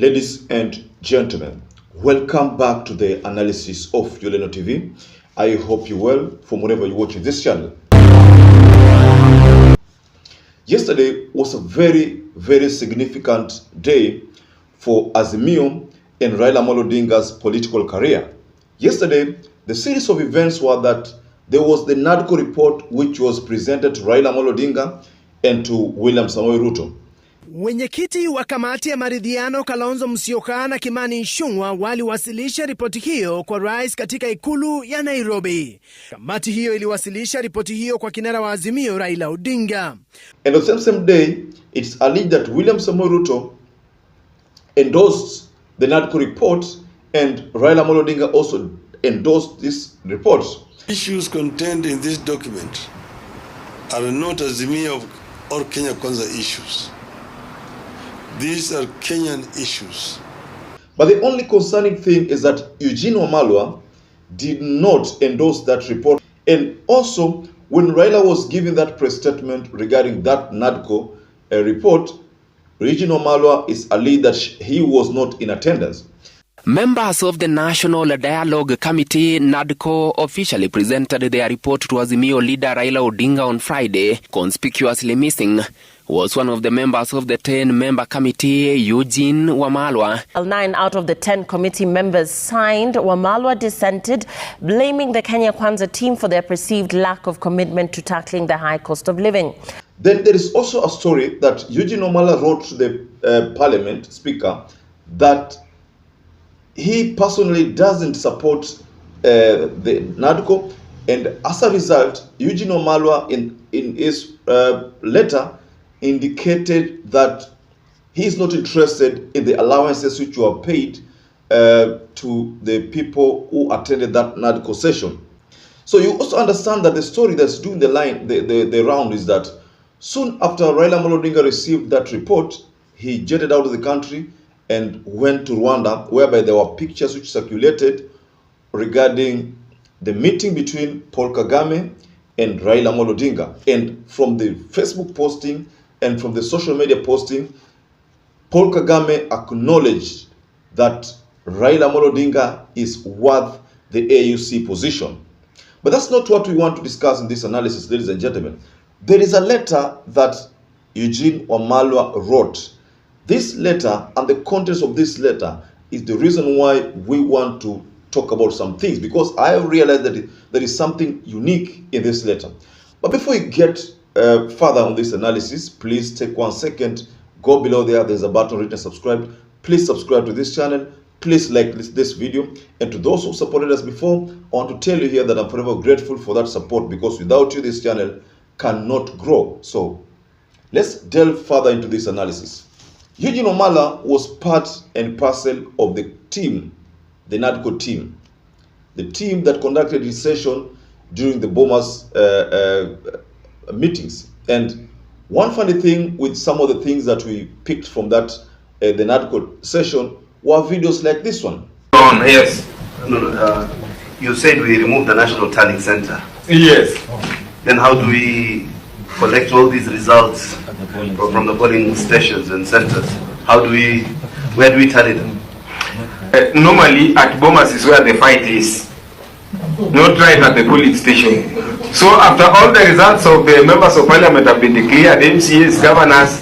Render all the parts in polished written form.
Ladies and gentlemen, welcome back to the analysis of YOLENO TV. I hope you're well from wherever you're watching this channel. Yesterday was a very significant day for Azimio and Raila Amolo Odinga's political career. Yesterday, the series of events were that there was the NADCO report which was presented to Raila Amolo Odinga and to William Samoei Ruto. Wenyekiti wa kamati ya maridhiano Kalonzo Musyoka na Kimani Ichung'wah waliwasilisha ripoti hiyo kwa rais katika ikulu ya Nairobi. Kamati hiyo iliwasilisha ripoti hiyo kwa kinara wa Azimio Raila Odinga. And on the same day, it's alleged that William Samoei Ruto endorsed the NADCO report and Raila Amolo Odinga also endorsed this report. Issues contained in this document are not Azimio or Kenya Kwanza issues. These are Kenyan issues. But the only concerning thing is that EUGENE WAMALWA did not endorse that report. And also, when Raila was giving that press statement regarding that NADCO report, EUGENE WAMALWA is alleged that he was not in attendance. Members of the National Dialogue Committee, NADCO, officially presented their report to Azimio leader Raila Odinga on Friday. Conspicuously missing was one of the members of the 10-member committee, EUGENE WAMALWA. 9 out of the 10 committee members signed. WAMALWA dissented, blaming the Kenya Kwanza team for their perceived lack of commitment to tackling the high cost of living. Then there is also a story that EUGENE WAMALWA wrote to the Parliament Speaker that he personally doesn't support the NADCO, and as a result, EUGENE WAMALWA in his letter indicated that he is not interested in the allowances which were paid to the people who attended that NADCO session. So you also understand that the story that's doing the round is that soon after Raila Amolo Odinga received that report, he jetted out of the country and went to Rwanda, whereby there were pictures which circulated regarding the meeting between Paul Kagame and Raila Amolo Odinga. And from the Facebook posting and from the social media posting, Paul Kagame acknowledged that Raila Amolo Odinga is worth the AUC position. But that's not what we want to discuss in this analysis, ladies and gentlemen. There is a letter that EUGENE WAMALWA wrote. This letter and the contents of this letter is the reason why we want to talk about some things, because I have realized that there is something unique in this letter. But before we get further on this analysis, please take 1 second, go below there, there's a button written subscribe. Please subscribe to this channel, please like this video, and to those who supported us before, I want to tell you here that I'm forever grateful for that support, because without you this channel cannot grow. So let's delve further into this analysis. EUGENE WAMALWA was part and parcel of the team, the NADCO team, the team that conducted his session during the Bomas meetings. And one funny thing with some of the things that we picked from that the NADCO session were videos like this one. Yes. You said we removed the National Tallying Center. Yes. Then how do we collect all these results from the polling stations and centers? Where do we tally them? Normally at Bomas is where the fight is, not right at the polling station. So after all the results of the members of parliament have been declared, MCAs, governors,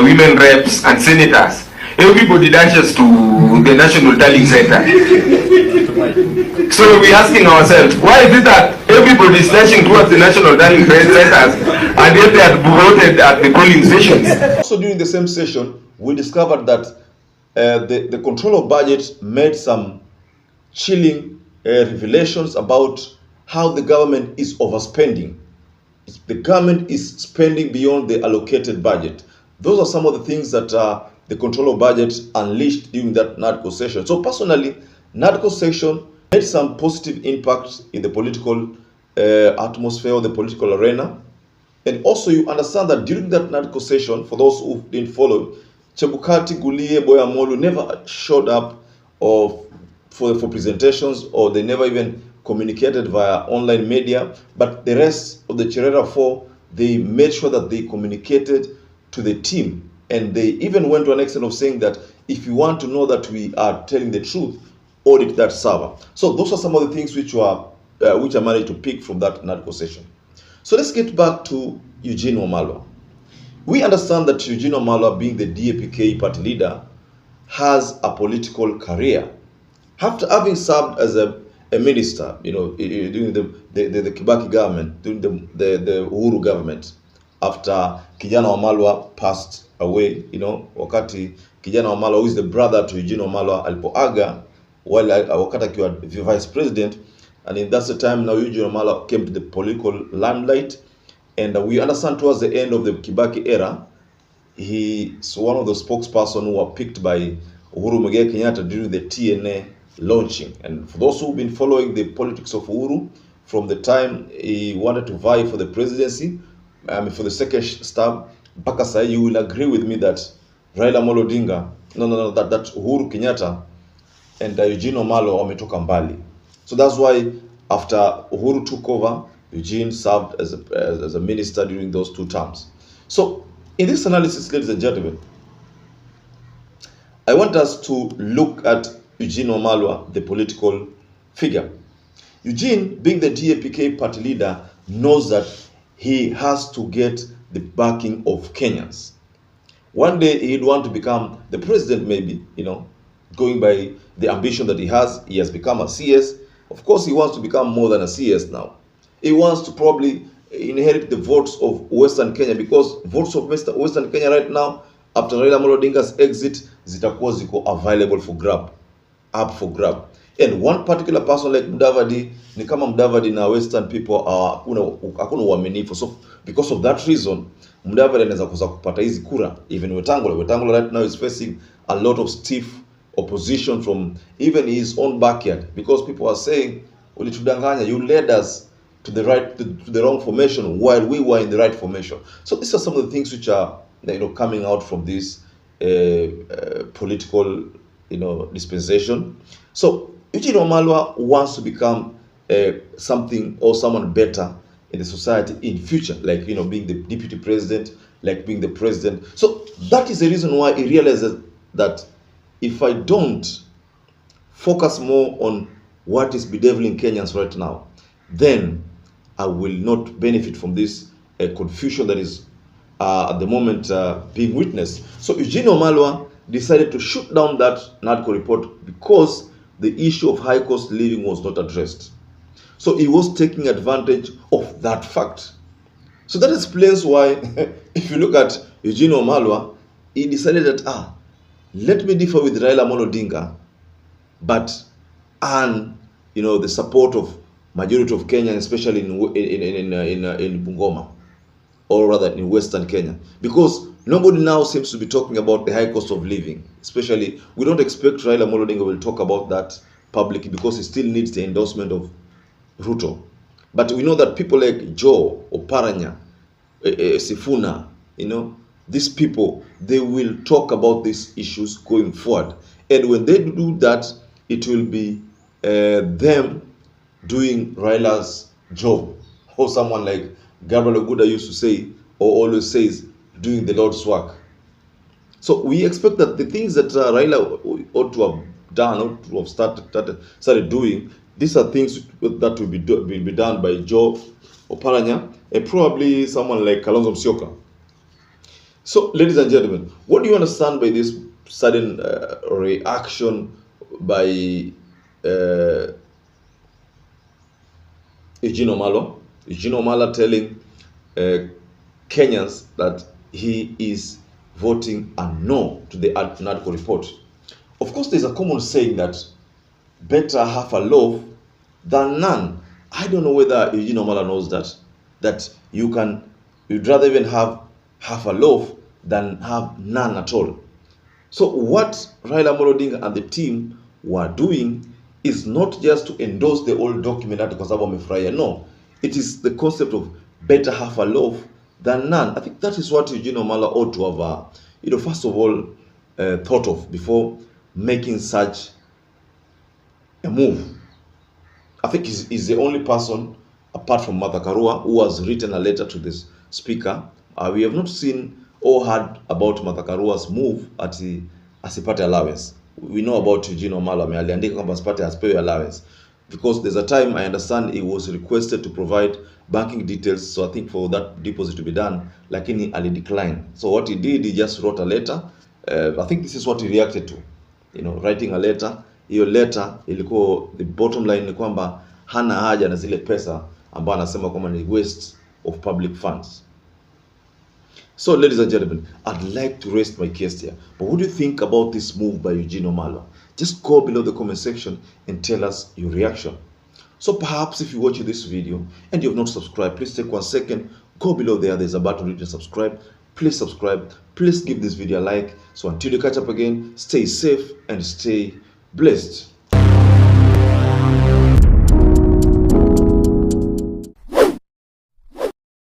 women reps and senators, everybody dashes to the National Tallying Center. So we're asking ourselves, why is it that everybody is dashing towards the National Tallying Centers and yet they are voted at the polling stations? Also during the same session, we discovered that the control of budget made some chilling revelations about how the government is overspending. The government is spending beyond the allocated budget. Those are some of the things that the control of budget unleashed during that NADCO session. So personally, NADCO session made some positive impact in the political atmosphere or the political arena. And also you understand that during that NADCO session, for those who didn't follow, Chebukati, Gulie, Boyamolu never showed up for presentations, or they never even communicated via online media. But the rest of the Cherera 4, they made sure that they communicated to the team. And they even went to an extent of saying that if you want to know that we are telling the truth, audit that server. So those are some of the things which I managed to pick from that NADCO session. So let's get back to Eugene WAMALWA. We understand that Eugene WAMALWA, being the DAPK party leader, has a political career. After having served as a minister, during the Kibaki government, during the Uhuru government, after Kijana WAMALWA passed away, wakati Kijana WAMALWA, who is the brother to Eugene WAMALWA, alipoaga wakati akiwa vice president, and that's the time now Eugene WAMALWA came to the political limelight. And we understand towards the end of the Kibaki era, he's one of the spokespersons who were picked by Uhuru Muigai Kenyatta during the TNA launching. And for those who've been following the politics of Uhuru, from the time he wanted to vie for the presidency, for the second stab, mpaka sai, you will agree with me that Raila Amolo Odinga, that Uhuru Kenyatta and Eugene WAMALWA wametoka mbali. So that's why after Uhuru took over, Eugene served as a minister during those 2 terms. So in this analysis, ladies and gentlemen, I want us to look at Eugene WAMALWA, the political figure. Eugene, being the DAPK party leader, knows that he has to get the backing of Kenyans. One day he'd want to become the president, maybe, going by the ambition that he has. He has become a CS. Of course, he wants to become more than a CS now. He wants to probably inherit the votes of Western Kenya, because votes of Western Kenya right now, after Raila Amolo Odinga's exit, zitakuwa ziko available for grab, up for grab. And one particular person like Mudavadi, ni kama Mudavadi na Western people hakuna uaminifu. So because of that reason, Mudavadi anaweza kuza kupata hizi kura. Even Wetangula right now is facing a lot of stiff opposition from even his own backyard, because people are saying, ulitudanganya, you led us to the right, to the wrong formation while we were in the right formation. So these are some of the things which are coming out from this political dispensation. So Eugene WAMALWA wants to become something or someone better in the society in future, like being the deputy president, like being the president. So that is the reason why he realizes that if I don't focus more on what is bedeviling Kenyans right now, then I will not benefit from this confusion that is at the moment being witnessed. So Eugene WAMALWA decided to shoot down that NADCO report because the issue of high cost living was not addressed. So he was taking advantage of that fact. So that explains why, if you look at Eugene WAMALWA, he decided that, let me differ with Raila Amolo Odinga, but earn, the support of majority of Kenyans, especially in Bungoma, or rather in Western Kenya, because nobody now seems to be talking about the high cost of living. Especially, we don't expect Raila Amolo Odinga will talk about that publicly, because he still needs the endorsement of RUTO. But we know that people like Joe, Oparanya, Sifuna, these people, they will talk about these issues going forward. And when they do that, it will be them doing Raila's job. Or someone like Gabriel Oguda used to say, or always says, doing the Lord's work. So we expect that the things that Raila ought to have done, ought to have started doing, these are things that will be done by Joe Oparanya and probably someone like Kalonzo Musyoka. So, ladies and gentlemen, what do you understand by this sudden reaction by Eugene WAMALWA? Eugene WAMALWA telling Kenyans that he is voting a no to the NADCO report. Of course, there's a common saying that better half a loaf than none. I don't know whether Eugene WAMALWA knows that you'd rather even have half a loaf than have none at all. So what Raila Amolo Odinga and the team were doing is not just to endorse the old document that kwa sababu wamefurahia. No, it is the concept of better half a loaf than none. I think that is what Eugene WAMALWA ought to have, first of all, thought of before making such a move. I think he's the only person, apart from Martha Karua, who has written a letter to this speaker. We have not seen or heard about Martha Karua's move at asipate allowance. We know about Eugene Wamalwa, aliandika kwamba asipewe allowance because there's a time I understand he was requested to provide banking details, so I think for that deposit to be done, lakini ali decline. So what he did, he just wrote a letter. I think this is what he reacted to, writing a letter. Hiyo letter ilikuwa, the bottom line ni kwamba hana haja na zile pesa ambazo anasema kwamba ni waste of public funds. So ladies and gentlemen, I'd like to rest my case here. But what do you think about this move by Eugene Wamalwa? Just go below the comment section and tell us your reaction. So perhaps if you watch this video and you have not subscribed, please take 1 second, go below there, there's a button written subscribe. Please subscribe, please give this video a like. So until you catch up again, stay safe and stay blessed.